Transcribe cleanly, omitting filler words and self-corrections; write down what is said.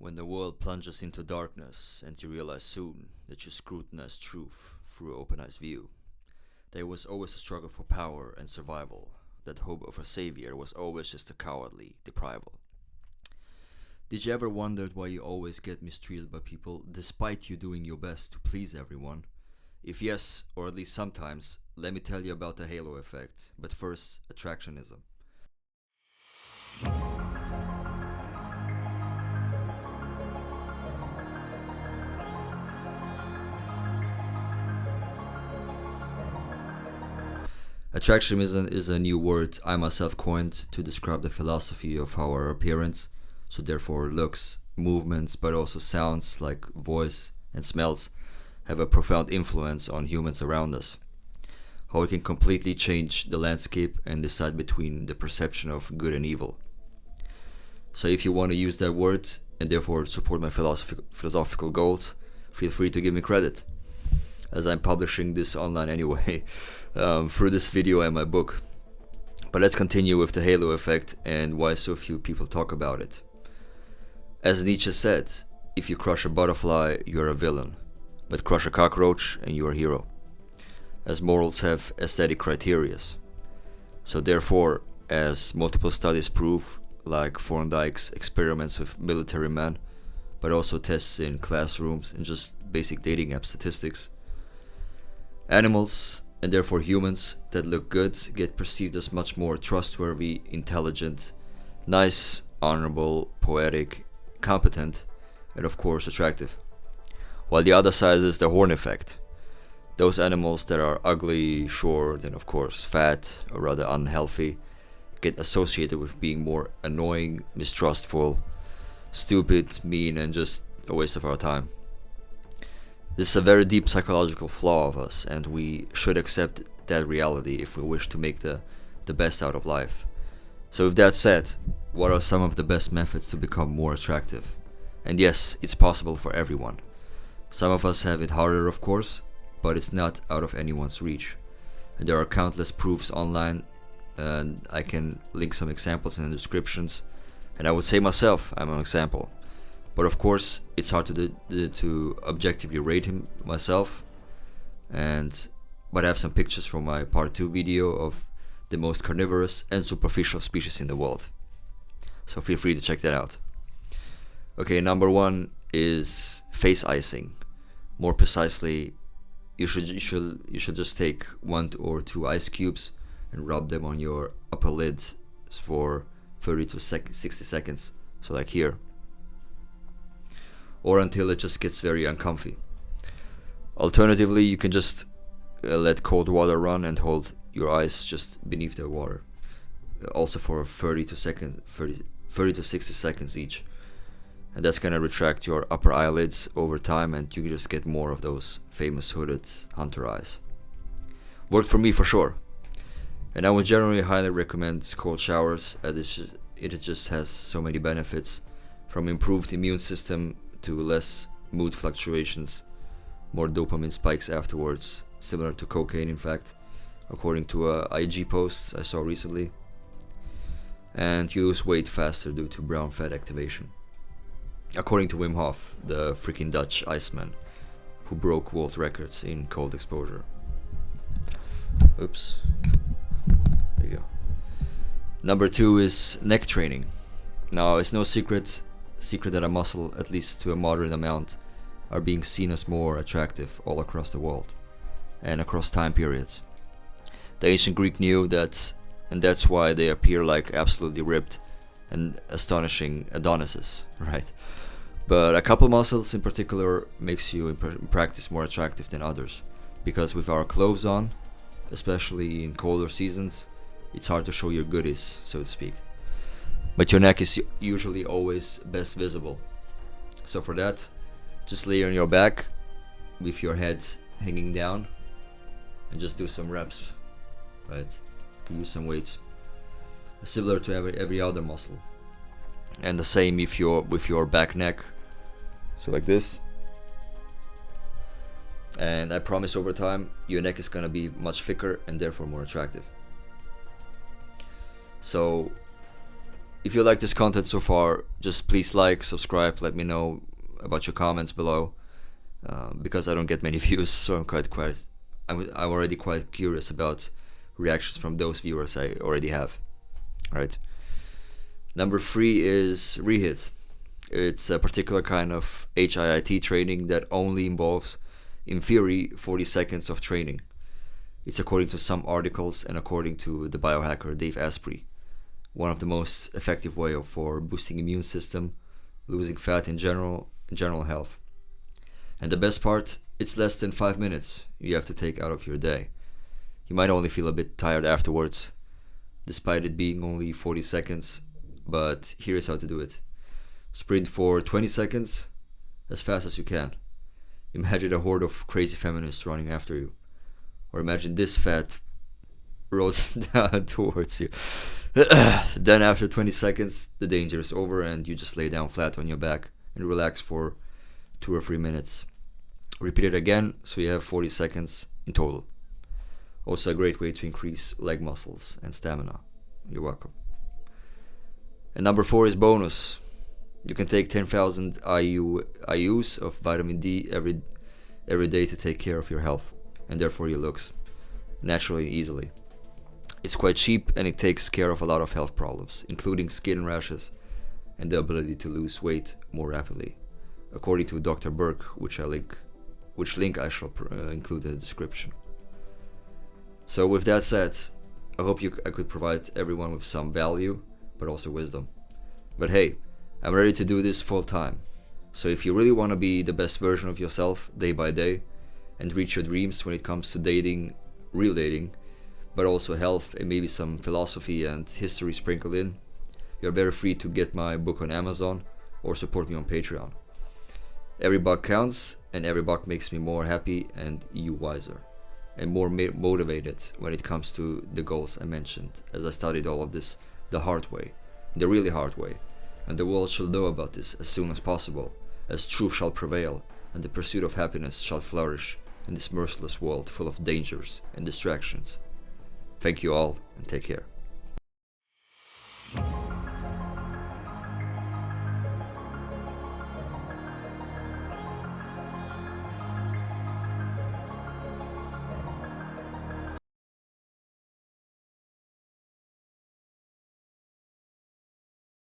When the world plunges into darkness and you realize soon that you scrutinize truth through open-eyes view, there was always a struggle for power and survival. That hope of a savior was always just a cowardly deprival. Did you ever wonder why you always get mistreated by people despite you doing your best to please everyone? If yes, or at least sometimes, let me tell you about the halo effect. But first, attractionism. Attractionism is a new word I myself coined to describe the philosophy of how our appearance, so therefore looks, movements, but also sounds like voice and smells, have a profound influence on humans around us. How it can completely change the landscape and decide between the perception of good and evil. So if you want to use that word and therefore support my philosophical goals, feel free to give me credit, as I'm publishing this online anyway, through this video and my book. But let's continue with the halo effect and why so few people talk about it. As Nietzsche said, if you crush a butterfly, you're a villain, but crush a cockroach and you're a hero. As morals have aesthetic criterias. So therefore, as multiple studies prove, like Thorndike's experiments with military men, but also tests in classrooms and just basic dating app statistics, animals, and therefore humans, that look good get perceived as much more trustworthy, intelligent, nice, honorable, poetic, competent, and of course attractive. While the other side is the horn effect. Those animals that are ugly, short, and of course fat, or rather unhealthy, get associated with being more annoying, mistrustful, stupid, mean, and just a waste of our time. This is a very deep psychological flaw of us, and we should accept that reality if we wish to make the best out of life. So with that said, what are some of the best methods to become more attractive? And yes, it's possible for everyone. Some of us have it harder, of course, but it's not out of anyone's reach. And there are countless proofs online, and I can link some examples in the descriptions. And I would say myself, I'm an example. But of course, it's hard to objectively rate him myself. But I have some pictures from my part 2 video of the most carnivorous and superficial species in the world. So feel free to check that out. Okay, number 1 is face icing. More precisely, you should just take 1 or 2 ice cubes and rub them on your upper lid for 30 to 60 seconds. So like here. Or until it just gets very uncomfy. Alternatively, you can just let cold water run and hold your eyes just beneath the water, also for 30 to 60 seconds each, and that's gonna retract your upper eyelids over time, and you just get more of those famous hooded hunter eyes. Worked for me for sure, and I would generally highly recommend cold showers, as it just has so many benefits, from improved immune system to less mood fluctuations, more dopamine spikes afterwards, similar to cocaine in fact, according to a IG post I saw recently. And you lose weight faster due to brown fat activation, according to Wim Hof, the freaking Dutch Iceman, who broke world records in cold exposure. Oops. There you go. Number 2 is neck training. Now, it's no secret that a muscle, at least to a moderate amount, are being seen as more attractive all across the world and across time periods. The ancient Greek knew that, and that's why they appear like absolutely ripped and astonishing Adonises, right? But a couple muscles in particular makes you in practice more attractive than others, because with our clothes on, especially in colder seasons, it's hard to show your goodies, so to speak. But your neck is usually always best visible. So for that, just lay on your back with your head hanging down and just do some reps, right? Use some weights, similar to every other muscle. And the same with your back neck. So like this. And I promise over time, your neck is gonna be much thicker and therefore more attractive. So If you like this content so far, just please like, subscribe, let me know about your comments below, because I don't get many views, so I'm already quite curious about reactions from those viewers I already have. Alright. Number 3 is Rehit. It's a particular kind of HIIT training that only involves, in theory, 40 seconds of training. It's according to some articles and according to the biohacker Dave Asprey, one of the most effective way for boosting immune system, losing fat in general health. And the best part, it's less than 5 minutes you have to take out of your day. You might only feel a bit tired afterwards, despite it being only 40 seconds, but here's how to do it. Sprint for 20 seconds, as fast as you can. Imagine a horde of crazy feminists running after you. Or imagine this fat rolls down towards you. Then after 20 seconds, the danger is over and you just lay down flat on your back and relax for 2 or 3 minutes. Repeat it again, so you have 40 seconds in total. Also a great way to increase leg muscles and stamina. You're welcome. And number 4 is bonus. You can take 10,000 IUs of vitamin D every day to take care of your health, and therefore your looks, naturally and easily. It's quite cheap and it takes care of a lot of health problems, including skin rashes and the ability to lose weight more rapidly, according to Dr. Berg, which link I shall include in the description. So with that said, I hope I could provide everyone with some value, but also wisdom. But hey, I'm ready to do this full time. So if you really want to be the best version of yourself day by day and reach your dreams when it comes to dating, real dating, but also health and maybe some philosophy and history sprinkled in, you're very free to get my book on Amazon or support me on Patreon. Every buck counts, and every buck makes me more happy and you wiser and more motivated when it comes to the goals I mentioned, as I studied all of this the hard way, the really hard way, and the world shall know about this as soon as possible, as truth shall prevail and the pursuit of happiness shall flourish in this merciless world full of dangers and distractions. Thank you all, and take care.